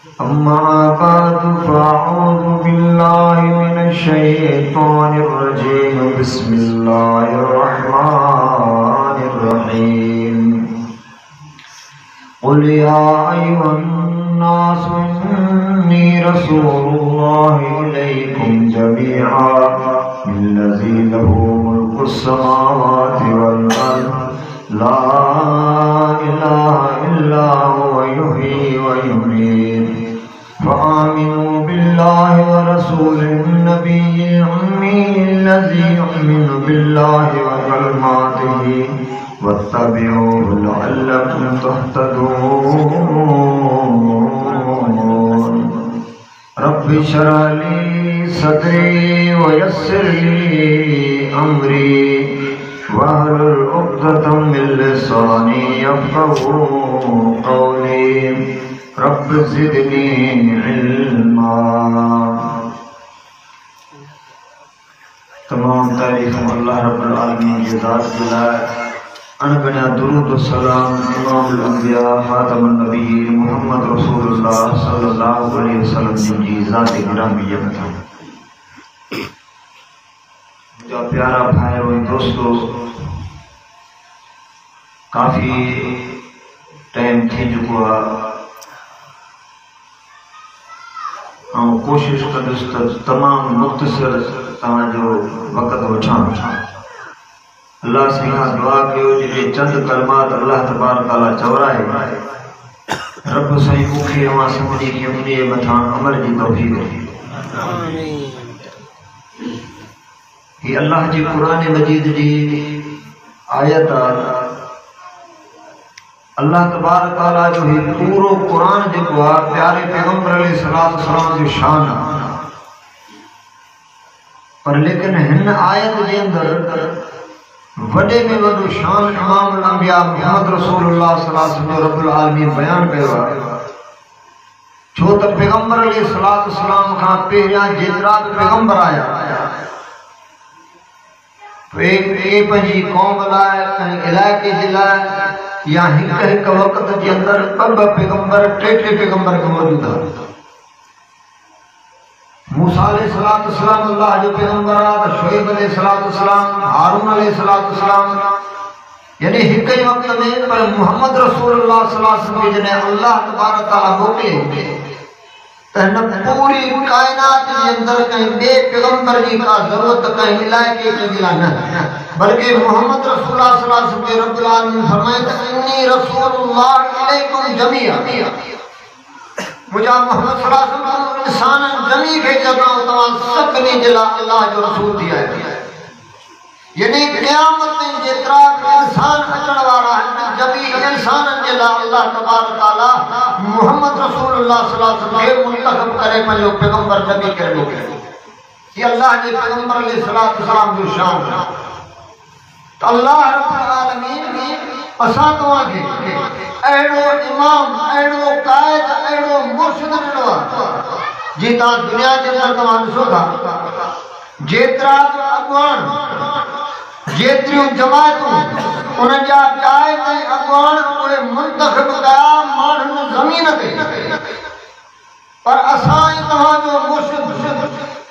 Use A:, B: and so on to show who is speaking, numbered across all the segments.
A: अम्मा बाद फ़अऊज़ु बिल्लाहि मिनश शैतानिर रजीम बिस्मिल्लाहिर रहमानिर रहीम क़ुल या अय्युहन नास इन्नी रसूलुल्लाहि इलैकुम जमीअन अल्लज़ी लहू मुल्कुस समावाति वल अर्ज़ ला इलाहा इल्ला हुवा युहयी व युमीत फ़आमिनू बिल्लाहि व रसूलिन नबिय्यिल उम्मिय्यिल्लज़ी यु'मिनु बिल्लाहि व कलिमातिही वत्तबि'ूहु लअल्लकुम तहतदून। रब्बि इश्रह ली सदरी व यस्सिर ली अमरी वहलुल उक़दतम मिन लिसानी यफ़क़हू क़ौली रब्बि ज़िदनी इल्मा। तमाम तारीफ़ अल्लाह रब्बुल आलमीन की ज़ात की लाए। अनगना दुरूद व सलाम इमामुल अंबिया खातमुन नबिय्यीन मुहम्मद रसूलुल्लाह सल्लल्लाहु अलैहि वसल्लम जी ज़ात गिरामी मथा। मुझा प्यारा भाई और दोस्तों, काफ़ी टाइम थी चुको आहे। कोशिश कंदुसि त तमाम मुख़्तसर तव्हांजो वक़्त वठां। अल्लाह से दुआ कयो जे चंद कलमात अल्लाह तबारक ताला चवराए रब साईं मूंखे अवां सभिनी खे उन मथां अमल जी तौफ़ीक़ ॾे। ही अल्लाह जी क़ुरान मजीद जी आयत आहे। अल्लाह तबारक ताला जो ही पूरो कुरान जेको आहे प्यारे पैगंबर अलैहिस्सलाम जो शान आहे। पर लेकिन हिन आयत जे अंदर वडे में वडो शान इमामुल अंबिया मुहम्मद रसूलुल्लाह सल्लल्लाहु अलैहि वसल्लम रब्बुल आलमीन बयान कयो आहे। छो त पैगंबर अलैहिस्सलाम खां पहिरियां जेतिरा बि पैगंबर आया पंहिंजी क़ौम लाइ कंहिं इलाइक़े जे लाइ या हिक वक़्त जे अंदर ॿ पैगंबर टे पैगंबर मौजूद आहे। मूसा अलैहिस्सलाम अल्लाह जो पैगंबर आहे त शुएब अलैहिस्सलाम, हारून अलैहिस्सलाम, यानी हिक ई वक़्त में। पर मुहम्मद रसूलुल्लाह सल्लल्लाहु अलैहि वसल्लम जॾहिं अल्लाह तबारक ताला मोकिले त हिन पूरी कायनात जे अंदर कंहिं ॿिए पैगंबर जी का ज़रूरत कंहिं इलाइक़े जे लाइ न, बल्कि मुहम्मद रसूलुल्लाह सल्लल्लाहु अलैहि वसल्लम रब्बुल आलमीन फरमाए त इन्नी रसूलुल्लाह इलैकुम जमीअन। मुझा मोहम्मद सल्लल्लाहु अलैहि वसल्लम इंसान जमी खे चवणो तव्हां सभिनी जे लाइ अल्लाह जो रसूल थी आया। यानी क़यामत में जेतिरा इंसान अचण वारा आहिनि जमी इंसाननि जे लाइ अल्लाह तबारक ताला मुहम्मद रसूलुल्लाह सल्लल्लाहु अलैहि वसल्लम खे मुंतखब करे पंहिंजो पैगंबर जमी करे मोकिलियो। ये अल्लाह जे पैगंबर अलैहिस्सलाम जो शान आहे। त अल्लाह रब्बुल आलमीन असां तव्हांखे अहिड़ो इमाम, अहिड़ो क़ाइद, अहिड़ो मुर्शिद ॾिनो आहे जी तव्हां दुनिया जे अंदरि तव्हां ॾिसो था जेतिरा बि अॻुवान, जेतिरियूं जमायतूं, उन्हनि जा क़ाइद ऐं अॻुवान उहे मुंतखब कया माण्हुनि ज़मीन ते। पर असां ऐं तव्हांजो मुर्शिद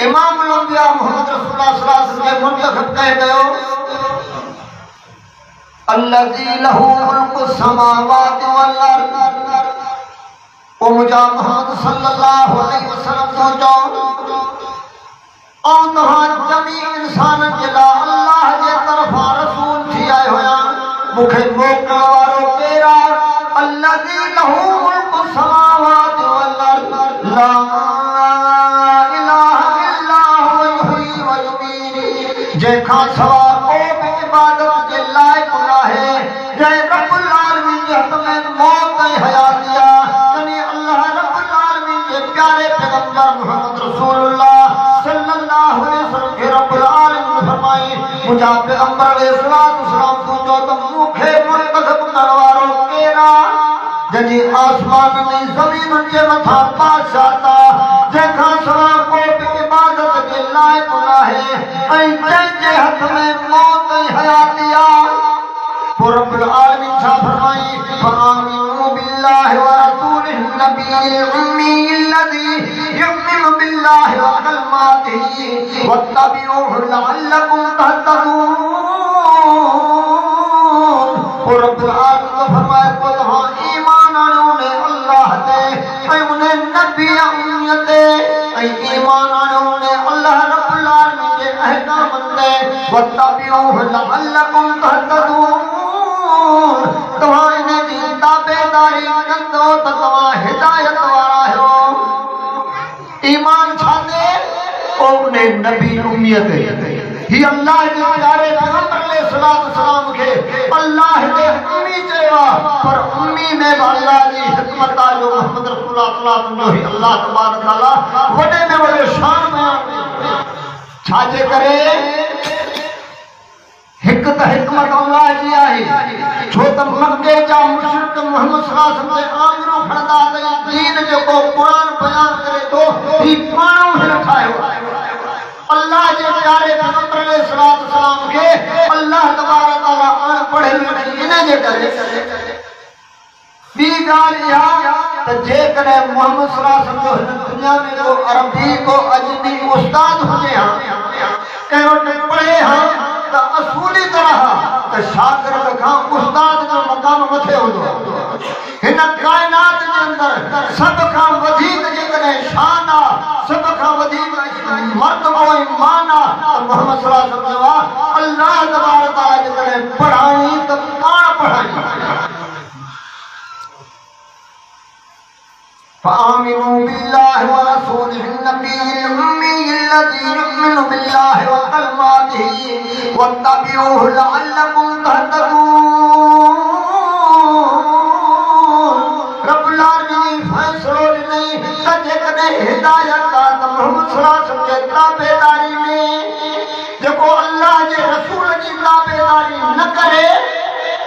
A: इमामुल अंबिया मुहम्मद रसूलुल्लाह सल्लल्लाहु अलैहि वसल्लम खे मुंतखब कयो अल्लज़ी लहू मुल्कुस समावाति वल अर्ज़। ओ मुझा मोहम्मद सल्लल्लाहु अलैहि वसल्लम तो चओ ऐं तव्हां जमी इंसाननि जे लाइ अल्लाह जे तरफ़ां रसूल थी आया हुया। मूंखे मोकिलण वारो केरु आहे? अल्लज़ी लहू मुल्कुस समावाति वल अर्ज़ ला इलाहा इल्ला हुवा युहयी व युमीत। जंहिंखां सवाइ को बि इबादत जे लाइक़ नाहे, जंहिं रब्बुल आलमीन जे हथ में मौत ऐं हयाती आहे। यानी अल्लाह रब्बुल आलमीन जे प्यारे पैगंबर मुहम्मद रसूलुल्लाह सल्लल्लाहु अलैहि वसल्लम खे रब्बुल आलमीन फरमाई मुंहिंजा पैगंबर अलैहिस्सलाम तूं चओ त मूंखे मुंतखब करण वारो केरु आहे? जंहिंजी आसमान में ज़मीन जे मथां बादशाह आहे, जंहिंखां सवाइ को बि इबादत जे लाइक़ नाहे ऐं जंहिंजे हथ में मौत ऐं हयाती आहे। पोइ रब्बुल आलमीन छा फरमाई? फआमिनू बिल्लाहि व रसूलिही नबिय्यिल الأمي الذي يؤمن بالله وكلماته واتبعوه لعلكم تهتدون اور رب العالمین فرمایا کو ہاں ایمان آنے نے اللہ تے اے انہیں نبی امیت اے ایمان آنے نے اللہ رب العالمین کے احکام دے واتبعوه لعلكم تهتدون تمہاں انہیں دی تابعداری کندو تو تمہاں ہدایت وارا ہو ایمان چھاتے اونے نبی امیت ہی اللہ کے پیارے پیغمبر علیہ السلام کے اللہ کے امی چیوا پر امی میں اللہ کی حکمت جو محمد رسول اللہ صلی اللہ علیہ وسلم اللہ تبارک تعالی وڈے میں وڈے شان بیان چھاجے کرے حکمت اللہ جی آئی چھو تم مکے جا مشرق محمد صلی اللہ علیہ وسلم سے آمروں کھڑتا دین جو کو قرآن بیان کرے تو ہی پانوں ہی رکھائے ہوا اللہ کے پیارے پیغمبر علیہ السلام کے اللہ تبارک تعالیٰ آن پڑھے انہیں جے کرے بی گال یا تو جے کرے محمد صلی اللہ علیہ وسلم دنیا میں کو عربی کو اجمی استاد ہوئے ہاں کہو کہ پڑھے ہاں تو اصولی طرح تو شاگرد کھاں استاد کا مقام متھے ہو دو ہن کائنات کے اندر سب کھاں ودھیک جے کرے شانہ سب کھاں ودھیک مرتبہ و ایمانہ محمد صلی اللہ علیہ وسلم اللہ تبارک تعالیٰ جے کرے پڑھائیں تو کان پڑھائیں فآمنوا بالله ورسوله النبي الأمي الذي يؤمن بالله وكلماته واتبعوه لعلكم تهتدون رب العالمین فیصلوں نہیں سجے کنے ہدایت کا محمد صلی اللہ علیہ وسلم کے تابعداری میں جب اللہ کے رسول کی تابعداری نہ کرے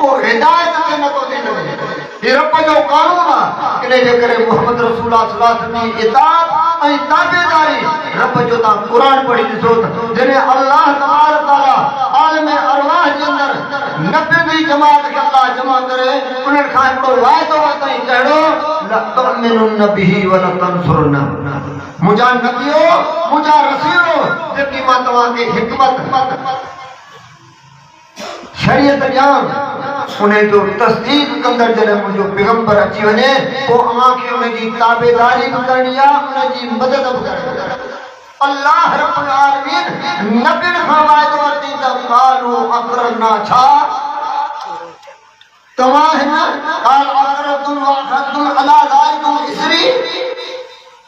A: وہ ہدایت کے نہ تو دے لگے یہ رب جو قانون ہے کہ جے کرے محمد رسول اللہ صلی اللہ علیہ وسلم کی اطاعت اور تابعداری رب جو تا قرآن پڑھی ॾिसो جنہیں اللہ تبارک تعالیٰ عالم ارواح کے اندر 90 جماعت کے اللہ جمع کرے انہیں کھائیں کو وعدہ ہوتا ہی کہڑو لَتُؤْمِنُنَّ بِهِ وَلَتَنْصُرُنَّ مجھا نبیو مجھا رسولو جبکہ ماں تمہاں کی حکمت شریعت جان انہیں جو تصدیق کندر جنہیں مجھو پیغمبر اچھی ونے وہ آنکھ کے انہیں جی تابعداری کرنی ہے انہیں جی مدد کرنی اللہ رب العالمین نبی خواہد ورطی تقالو اقررنا چھا تمام قال اقررتم واقررتم علا ذائکم اسری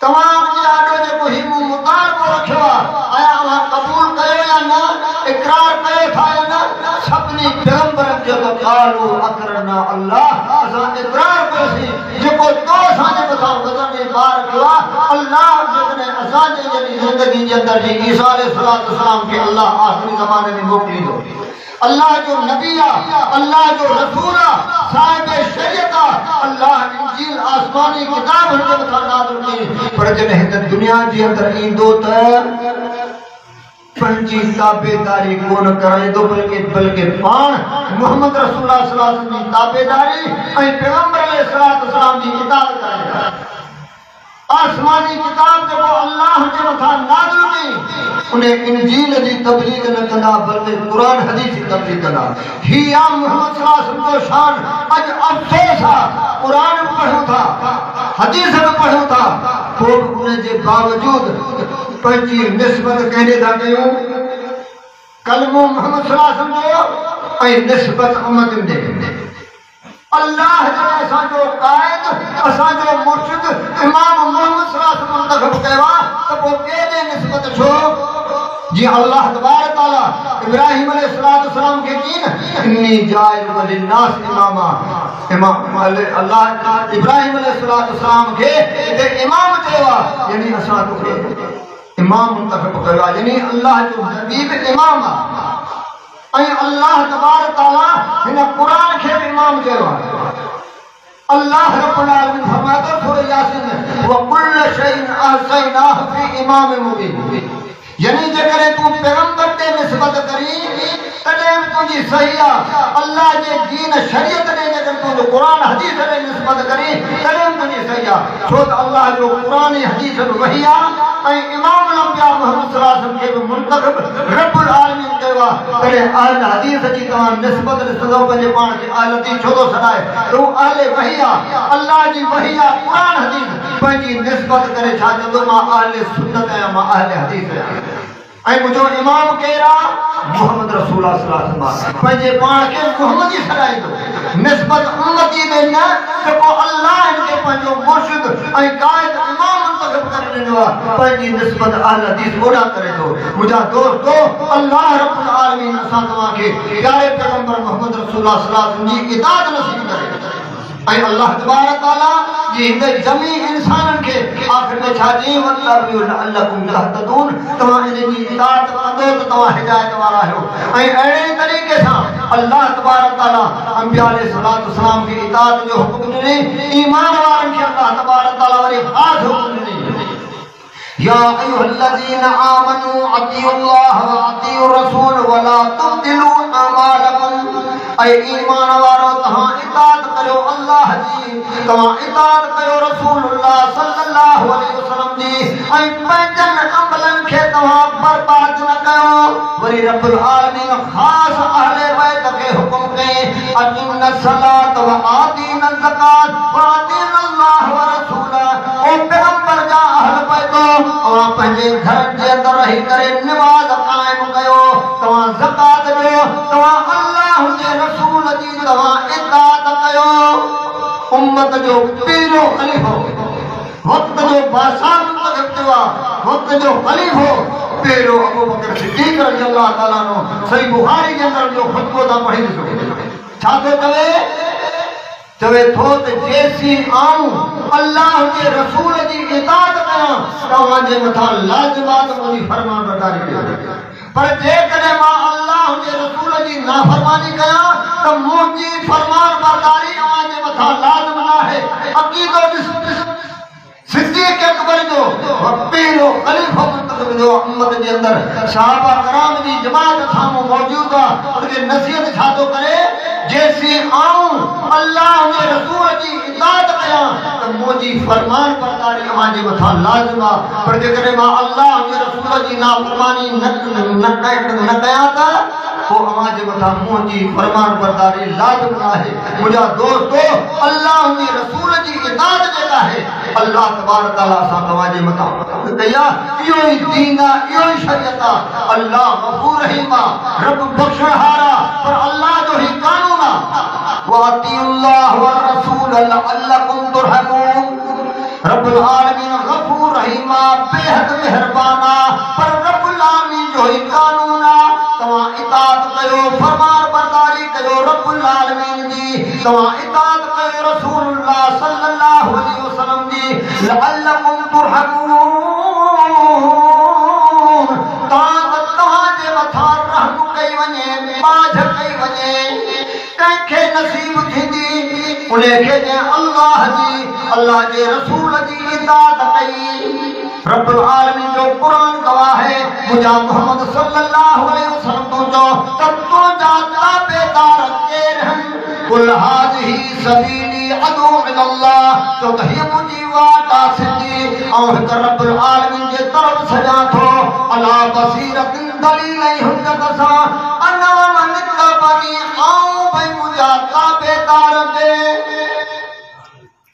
A: تمام جی آڈو جے کو ہیمو مطار کو رکھوا آیا وہاں قبول کرے یا نہ اقرار کرے تھا یا نہ سبنی پیغمبر جب قالو اقررنا اللہ اساں اقرار کرے سی جے کو تو سانے کو ساں وزن بار کیا اللہ جتنے اساں جے زندگی کے اندر جی عیسیٰ علیہ السلام کے اللہ آخری زمانے میں موکلی دو اللہ جو نبی اللہ جو رسول صاحب شریعت اللہ انجیل آسمانی کتاب ہر جب نازل کی پر جنہیں دنیا جی اندر ایندو تا پنجی تابعداری کون کرے دو بلکہ پان محمد رسول اللہ صلی اللہ علیہ وسلم کی تابعداری اور پیغمبر علیہ السلام کی اطاعت کرے آسمانی کتاب جب اللہ کے مطا نازل کی انہیں انجیل دی تبلیغ نہ کنا بلکہ قرآن حدیث کی تبلیغ کنا ہی یا محمد صلی اللہ علیہ وسلم کو شان اج افسوس تھا قرآن پڑھو تھا حدیث میں پڑھو تھا تو انہیں جے باوجود پہنچی نسبت کہنے دا گئیوں کلمہ محمد صلی اللہ علیہ وسلم جو اے نسبت امت دے اللہ جنہیں اساں جو قائد اساں جو مرشد امام محمد صلی اللہ علیہ وسلم منتخب کہوا تو وہ کہنے نسبت چھو جی اللہ تبارک تعالیٰ ابراہیم علیہ السلام کے دین انی جائل وللناس اماما اللہ ابراہیم علیہ السلام کے امام کہوا یعنی اساں تو امام منتخب کہوا یعنی اللہ جو حبیب امام اے اللہ تبارک تعالیٰ انہیں قرآن کے امام کہوا اللہ رب العالمین فرماتا سورہ یاسین میں وَقُلَّ شَيْءٍ أَحْصَيْنَاهُ فِي إِمَامٍ مُبِينٍ یعنی جے کرے تو پیغمبر دے निस्बत करी तॾहिं तुंहिंजी सही आहे। अल्लाह जे दीन शरीयत ॾे जेकर तूं क़ुरान हदीस ॾे निस्बत करी तॾहिं तुंहिंजी सही आहे। छो त अल्लाह जो क़ुरान हदीस वही आहे ऐं इमाम अल-अंबिया मुहम्मद सल्लल्लाहु अलैहि वसल्लम खे बि मुंतखब रब्बुल आलमीन कयो आहे। तॾहिं अहल हदीस जी तव्हां निस्बत ॾिसंदो पंहिंजे पाण खे अहल हदीस छो थो सॾाए त हू अहल वही आहे, अल्लाह जी वही आहे क़ुरान हदीस। पंहिंजी निस्बत करे छा चवंदो मां अहल सुन्नत आहियां, मां अहल हदीस आहियां। ऐं मुझो इमाम केरु आहे? मोहम्मद रसूल सल्लल्लाहु अलैहि वसल्लम। पंहिंजे पाण खे मोहम्मदी सॾाईंदो, निस्बत उम्मती ॾे न त को अल्लाह हिनखे पंहिंजो मुर्शिद ऐं क़ाइद इमाम मुंतखब करे ॾिनो आहे। पंहिंजी निस्बत अहल हदीस ओॾा करे थो। मुंहिंजा दोस्तो, अल्लाह रब्बुल आलमीन असां तव्हांखे प्यारे पैगंबर मोहम्मद रसूल सल्लल्लाहु अलैहि वसल्लम जी इताअत नसीब करे ऐं अल्लाह तबारक तआला जी हिन जमी इंसाननि खे आख़िर में छा चई वतबियू लअल्लकुम तहतदून, तव्हां इन जी इताअत कंदो त तव्हां हिदायत वारा आहियो। ऐं अहिड़े तरीक़े सां अल्लाह तबारक तआला अंबिया अलैहिस्सलातु वस्सलाम खे इताअत जो हुक्म ॾिनई, ईमान वारनि खे अल्लाह तबारक तआला वरी ख़ासि हुक्म ॾिनई, या अय्युहल्लज़ीना आमनू अतिउल्लाह व अतिउर रसूल व ला तुब्दिलू अमालकुम। ऐ ईमान वारो तव्हां इताअत कयो अल्लाह जी, तव्हां इताअत कयो रसूलुल्लाह सल्लल्लाहु अलैहि वसल्लम जी, ऐं पंहिंजनि अमलनि खे तव्हां बर्बाद न कयो। वरी रब्बुल आलमीन ख़ासि अहले बैत खे हुक्म कई, अक़ीमुन सलात व आतीन ज़कात व अतीन अल्लाह व रसूला। ओ पैगंबर जा अहल बैत, तव्हां पंहिंजे घरनि जे अंदरि रही करे निमाज़ क़ाइम कयो, तव्हां ज़कात ॾियो, तव्हां अल्लाह जे रसूल जी तव्हां इताअत कयो। उम्मत जो पहिरियों ख़लीफ़ो, वक़्त जो बादशाह मुंतखब आहे, वक़्त जो ख़लीफ़ो पहिरियों अबू बकर सिद्दीक़ रज़ियल्लाहु ताला अन्हु। सही बुखारी जे अंदरि जो ख़ुतबो था पढ़ी ॾिसो, छा थो चवे? चवे थो त जेसी आऊं अल्लाह जे रसूल जी इताअत कयां तव्हांजे मथां लाज़िमात मुंहिंजी फरमाबरदारी कयो। पर जेकॾहिं मां अल्लाह जे रसूल जी नाफ़रमानी कयां त मुंहिंजी फरमाबरदारी तव्हांजे मथां लाज़िम न आहे। अक़ीदो ॾिस, सिद्दीक़ अकबर जो पहिरियों ख़लीफ़ो मुंतखब थियो उम्मत जे अंदरि, सहाबा कराम जी जमात साम्हूं मौजूद आहे, उनखे नसीहत छा थो करे? जेसी आऊं अल्लाह जे रसूल जी इताअत कयां त मुंहिंजी फरमान बरदारी तव्हांजे मथां लाज़िम आहे। पर जेकॾहिं मां अल्लाह जे रसूल जी नाफ़रमानी न कयां त पोइ तव्हांजे मथां मुंहिंजी फरमान बरदारी लाज़िम न आहे। मुंहिंजा दोस्तो, अल्लाह जे रसूल जी इताअत जेका आहे अल्लाह तबारक तआला असां तव्हांजे मथां कया, इहो ई दीन आहे, इहो ई शरीयत आहे। अल्लाह गफूर रहीम आहे, रब बख़्शणहार आहे, पर अल्लाह जो ही कानून आहे। वातियुल्लाह व रसूल लअल्लकुम तुरहमून। रब्बुल आलमीन गफूर रहीम आहे, बेहद मेहरबान आहे, पर रब्बुल आलमीन जो ही कानून आहे। तव्हां इताअत कयो, फरमान बरदारी कयो रब्बुल आलमीन जी, तव्हां इताअत कयो रसूलुल्लाह सल्लल्लाहु अलैहि वसल्लम जी, लअल्लकुम तुरहमून। तव्हांजे मथां रहम कई वञे, बाझ कई वञे, कंहिंखे नसीब थींदी उनखे जंहिं अल्लाह जी, अल्लाह जे रसूल जी इताअत कई। रब्बुल आलमीन जो कुरान गवाह है, मुझा मोहम्मद सल्लल्लाहु अलैहि वसल्लम तो जो तत्तो जाता बेदार केर हैं, कुल हाज़िही सबीली अदू इलल्लाह, तो कही मुझी वाटा सिद्धी और हिक रब्बुल आलमीन जे तरफ सजा थो, अला बसीरतिन दलील हुज्जत सा अना मन तबनी आऊं भई मुझा ताबेदार में।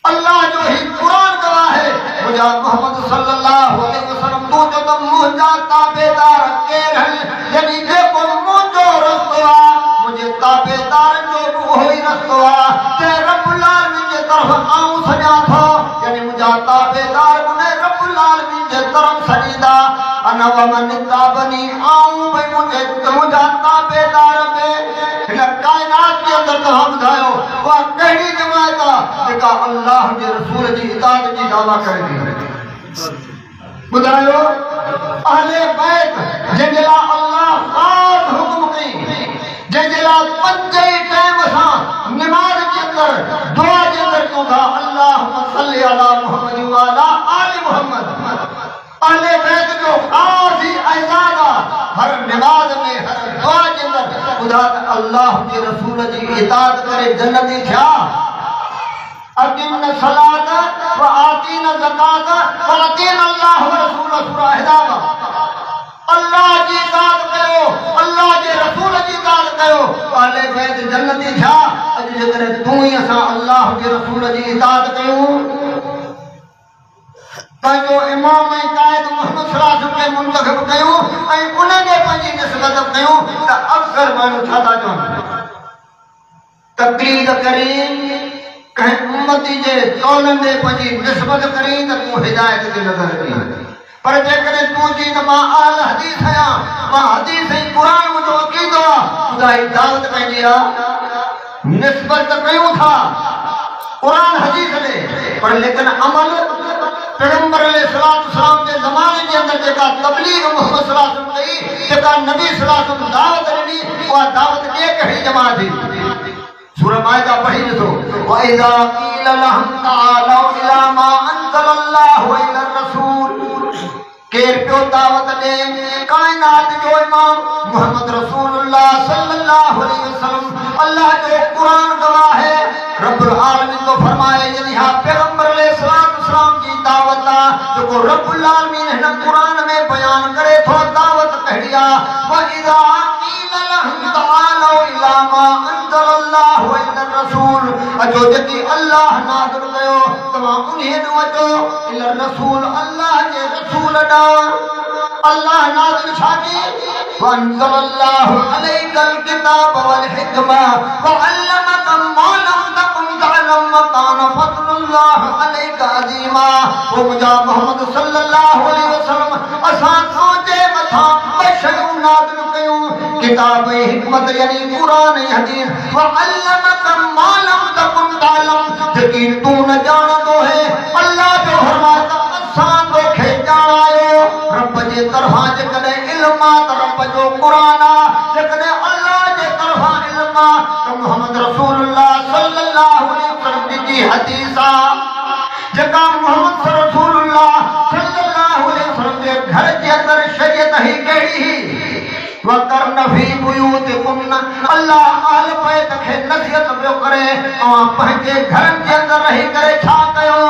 A: अल्लाह जो ही कुरान गवाह है, मुझा मोहम्मद सल्लल्लाहु अलैहि वसल्लम तो जो तुम मुझा ताबेदार केर हैं, यानी जेको मुझो रस्तो आ, मुझे ताबेदार जो वही रस्तो आ, ते रब्बुल आलमीन जे तरफ आऊं सजा थो, यानी मुझा ताबेदार मुझे रब्बुल आलमीन जे तरफ सजीदा। अना वमन ताबनी आऊं भई मुझा ताबेदार में। हिन कायनात के अंदर तव्हां ॿुधायो उहा कहिड़ी जमात आहे जेका अल्लाह जे रसूल जी इताअत जी दावा करे थी? ॿुधायो, अहले बैत जंहिंजे लाइ अल्लाह ख़ासि हुकुम कई, जंहिंजे लाइ पंज ई टाइम सां निमाज़ जे अंदरि दुआ जे अंदरि चऊं था अल्लाहुम्मा सल्ली अला मुहम्मद व अला आलि मुहम्मद। अहले बैत जो ख़ासि एज़ाज़ आहे, हर निमाज़ में, हर ॿुधा त अल्लाह जे रसूल जी इताअत करे जन्नती थिया। अकीम सलात व आतीन ज़कात व अतीन अल्लाह व रसूल सूरा हिदाब। अल्लाह जी इताअत कयो, अल्लाह जे रसूल जी इताअत कयो, अहले बैत जन्नती थिया। अॼु जेकॾहिं तूं ई असां अल्लाह जे रसूल जी इताअत कयूं, पंहिंजो इमाम ऐं कायद मोहम्मद सल्लल्लाहु अलैहि वसल्लम खे मुंतखब कयूं ऐं उनखे पंहिंजी निस्बत कयूं त अक्सर माण्हू छा था चवनि, तक़लीद करी कंहिं उम्मती जे कौलनि ते पंहिंजी निस्बत करी त तूं हिदायत ते नज़र अची। पर जेकॾहिं तूं चई त मां अहल हदीस आहियां, मां हदीस ऐं क़ुरान मुंहिंजो अक़ीदो आहे, ॿुधाई दावत पंहिंजी आहे, निस्बत कयूं था क़ुरान हदीस ॾे, पर लेकिन अमल पैगंबर अलैहिस्सलाम जे ज़माने जे अंदरि जेका तबलीग मोहम्मद सल्लल्लाहु अलैहि वसल्लम कई, जेका नबी सल्लल्लाहु अलैहि वसल्लम दावत ॾिनी, उहा दावत खे कहिड़ी जमात थी। सूरह माइदा पढ़ी ॾिसो, वइज़ा क़ील लहुम तआलू इला मा अंज़लल्लाहु इला रसूल। केर पियो दावत ॾे, काइनात जो इमाम मोहम्मद रसूलुल्लाह सल्लल्लाहु अलैहि वसल्लम, अल्लाह जो कुरान गवाह है। रब्बुल आलमीन तो फरमाए यानी हा पैगंबर अलैहिस्सलाम जी दावत आहे जेको रब्बुल आलमीन हिन कुरान में बयान करे थो। दावत कहिड़ी आहे, वइज़ा क़ील लहुम तआलू इला मा अंज़लल्लाहु इला रसूल। अचो जेकी अल्लाह नाज़िल कयो तव्हां उन्हे ॾे अचो, इला रसूल अल्लाह जे रसूल ॾांहुं। अल्लाह नाज़िल छा कई, वअंज़लल्लाहु अलैकल किताब वल हिकमा वअल्लमका मा लम तकुन तअलम वकान फज़लुल्लाह अलैका अज़ीमा। ओ मुंहिंजा मोहम्मद सल्लल्लाहु अलैहि वसल्लम, असां सोचे मथां ॿ शयूं नाज़िल कयूं, किताब ऐं हिकमत यानी क़ुरान ऐं हदीस, वअल्लमका मा लम तकुन तअलम, जेकी तूं न ॼाणंदो है। अल्लाह जो फरमाए त असां तोखे ॼाणायो। रब जे तरफ़ां जेकॾहिं इल्म आहे त रब जो क़ुरान आहे, जेकॾहिं अल्लाह जे तरफ़ां इल्म आहे त मोहम्मद रसूलुल्लाह सल्लल्लाहु अलैहि वसल्लम जी हदीस आहे, जेका मोहम्मद रसूलुल्लाह सल्लल्लाहु अलैहि वसल्लम जे घर जे अंदरि शरीयत ही कहिड़ी हुई, वकरन फी बुयूतिकुन। अल्लाह आल बैत खे नसीहत पियो करे, तव्हां पंहिंजे घरनि जे अंदरि रही करे छा कयो,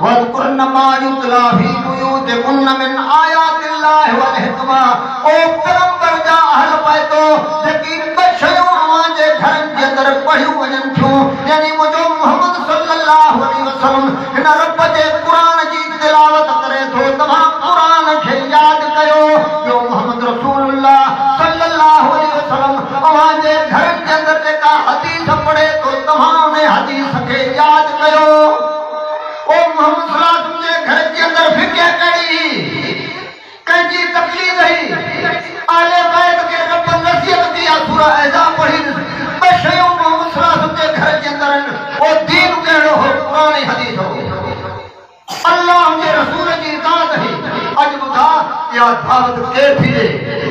A: वज़कुरन मा युतला फी बुयूतिकुन मिन आयातिल्लाहि वल हिकमा। ओ पैगंबर जा अहल बैतो, जेकी ॿ शयूं अव्हां जे घरनि जे अंदरि पढ़ियूं वञनि थियूं, यानी मुंहिंजो मोहम्मद सल्लल्लाहु अलैहि वसल्लम हिन रब जे क़ुरान जी तिलावत करे थो, तव्हां क़ुरान खे यादि कयो। ॿियो मोहम्मद रसूलुल्लाह सल्लल्लाहु अलैहि वसल्लम अव्हां जे घरनि जे अंदरि जेका हदीस पढ़े थो, तव्हां उन हदीस खे यादि कयो। ओ मोहम्मद सल्लल्लाहु अलैहि वसल्लम जे घर जे अंदरि फिक्र कहिड़ी, कंहिंजी तकलीफ़ हुई, आले बैत खे रब नसीहत दी आहे। सूरह अहज़ाब पढ़ी ॿ शयूं मोहम्मद सल्लल्लाहु अलैहि वसल्लम जे घर जे अंदरि आहिनि, ओ दीन कहिड़ो हो, क़ुरान ऐं हदीस हो, अल्लाह जे रसूल जी इताअत हुई। अॼु ॿुधा इहा दावत केर थी ॾे,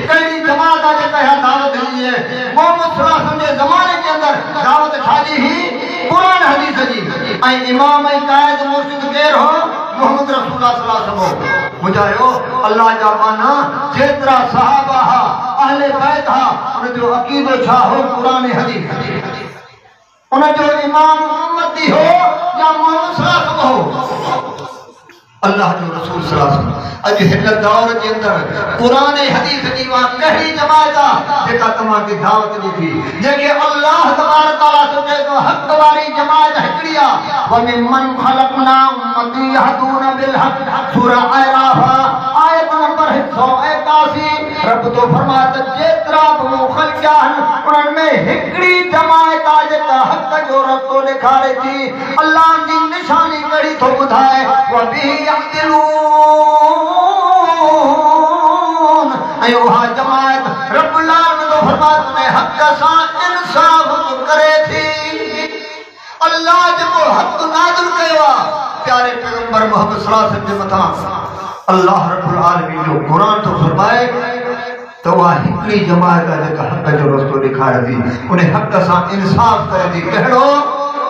A: कहिड़ी जमात आहे जेका इहा दावत ॾिनी है। मोहम्मद सल्लल्लाहु अलैहि वसल्लम जे ज़माने जे अंदरि दावत छाजी हुई, क़ुरान हदीस जी। ऐं इमाम ऐं कायद मुर्शिद केर हो, मोहम्मद रसूलुल्लाह सल्लल्लाहु अलैहि वसल्लम। ॿुधायो अल्लाह जा माना जेतिरा सहाबा हा, अहले बैत हा, उनजो अक़ीदो छा हो, क़ुरान ऐं हदीस। उनजो इमाम उम्मती हो या मोहम्मद सल्लल्लाहु अलैहि वसल्लम हो, अल्लाह जो रसूल सल्लल्लाहु अलैहि वसल्लम। अॼु हिन दौर जे अंदरि क़ुरान ऐं हदीस जी उहा कहिड़ी जमात आहे जेका तव्हांखे दावत ॾिनी, जंहिंखे अल्लाह तबारक तआला चए थो हक़ वारी जमात हिकिड़ी आहे। वमिमन ख़लक़ना उम्मती यहदून बिल हक़, सूरह अराफ आयत नंबर 181। रब तो फरमाए त जेतिरा बि मूं ख़ल्क़ आहिनि, उन्हनि में हिकिड़ी जमात आहे जेका हक़ जो रस्तो ॾेखारे थी। अल्लाह जी निशानी कहिड़ी थो ॿुधाए, वबिही यअदिलून, ऐं उहा जमात रब्बुल आलमीन तो फरमाए त हक़ सां इंसाफ़ करे थी। अल्लाह जेको हक़ नाज़िल कयो आहे प्यारे पैगंबर मोहम्मद सल्लल्लाहु अलैहि वसल्लम जे मथां, अल्लाह रब्बुल आलमीन जो क़ुरान तो फरमाए त उहा हिकिड़ी जमात आहे जेका हक़ जो रस्तो ॾेखारे थी, उन हक़ सां इंसाफ़ करे थी। कहिड़ो,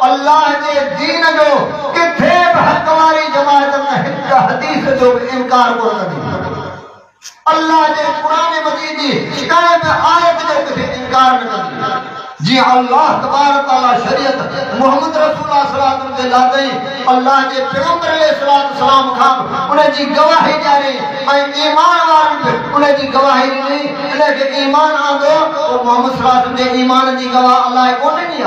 A: अल्लाह जे दीन जो किथे बि हक़ वारी जमात में हिकु हदीस जो इनकार कोन कंदी। अल्लाह ने कुरान मजीद की कायम आयत जो किसी इनकार न कर जी अल्लाह तबारक तआला शरीयत मोहम्मद रसूलुल्लाह सल्लल्लाहु अलैहि वसल्लम के लादे अल्लाह के पैगंबर अलैहि सलाम खां उन्हें जी गवाही ॾियारे ऐं ईमान वारनि पे उन्हें जी गवाही ॾिनी इन्हें के ईमान आंदो तो मोहम्मद सल्लल्लाहु अलैहि वसल्लम जे ईमान जी गवाह अल्लाह कोन ॾिनी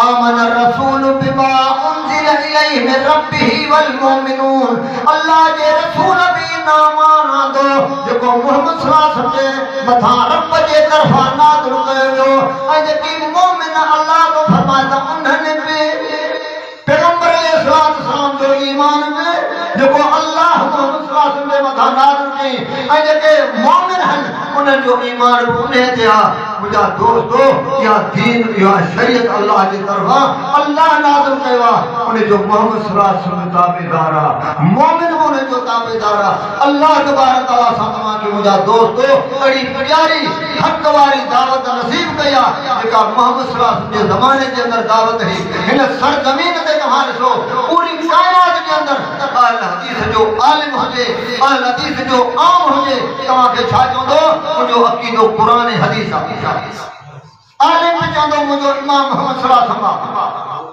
A: आमन रसूल बिमा उनजिल इलैहि मिन रब्बिही वल मोमिनून अल्लाह जे रसूल भी नामान आंदो जेको मोहम्मद सल्लल्लाहु अलैहि वसल्लम जे मथा रब जे तरफा नाज़िल कयो वियो ऐं जेकी मोमिन अल्लाह तो फरमाया उन्हनि भी पैगंबर अलैहि सलाम जो ईमान में जेको अल्लाह मोहम्मद सल्लल्लाहु अलैहि वसल्लम जे मथा नाज़िल कई ऐं जेके मोमिन हन उन्हनि जो ईमान उन्हें ते आ मुझा दोस्तों या दीन या शरीयत अल्लाह की तरफा अल्लाह नाज़िल कयो उन्हें जो मोहम्मद सल्लल्लाहु अलैहि वसल्लम ताबेदारा मोमिन उन्हें जो ताबेदारा अल्लाह तबारक तआला सां के मुझा दोस्तों बड़ी प्यारी हक वाली दावत नसीब कया जेका मोहम्मद सल्लल्लाहु अलैहि वसल्लम के जमाने के अंदर दावत है इन सरजमीन ते तव्हां ॾिसो पूरी कायनात के अंदर अहल हदीस जो आलिम हुजे अहल हदीस जो आम हुजे तव्हां के छा चवंदो मुझो अकीदो कुरान हदीस आहे आलिम भी चवंदो मुझो इमाम मोहम्मद सल्लल्लाहु अलैहि वसल्लम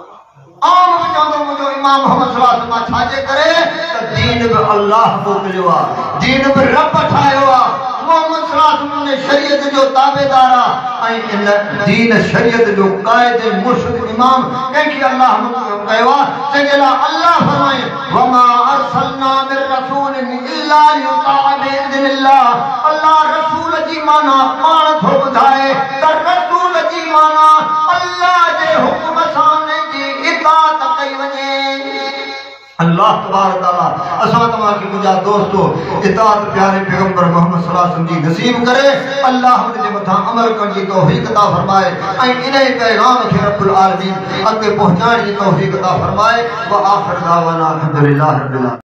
A: आम भी चवंदो मुझो इमाम मोहम्मद सल्लल्लाहु अलैहि वसल्लम छाजे करे त दीन भी अल्लाह मोकिलियो आहे दीन भी रब ठाहियो आहे मोहम्मद सल्लल्लाहु अलैहि वसल्लम ने शरीयत जो ताबेदारा ऐं इन दीन शरीयत जो कायद मुर्शिद इमाम कंहिंखे अल्लाह मुक़रर कयो आहे जंहिंजे लाइ अल्लाह फरमाए वमा अरसलना मिन रसूलिन इल्ला युताअ बिइज़्निल्लाह अल्लाह रसूल जी माना पाण थो ॿुधाए त रसूल जी माना अल्लाह जे हुक्म सां जी इताअत कई वञे अल्लाह तबारक तआला असा तमा के मुझा दोस्तों इताअत प्यारे पैगंबर मोहम्मद सल्लल्लाहु अलैहि वसल्लम जी नसीब करे अल्लाह उन जे मथा अमल करण जी तौफीक अता फरमाए ऐं इन पैगाम के रब्बुल आलमीन अगे पहुंचाने की तौफीक अता फरमाए व आखिर दावाना अल्हम्दुलिल्लाह रब्बिल आलमीन।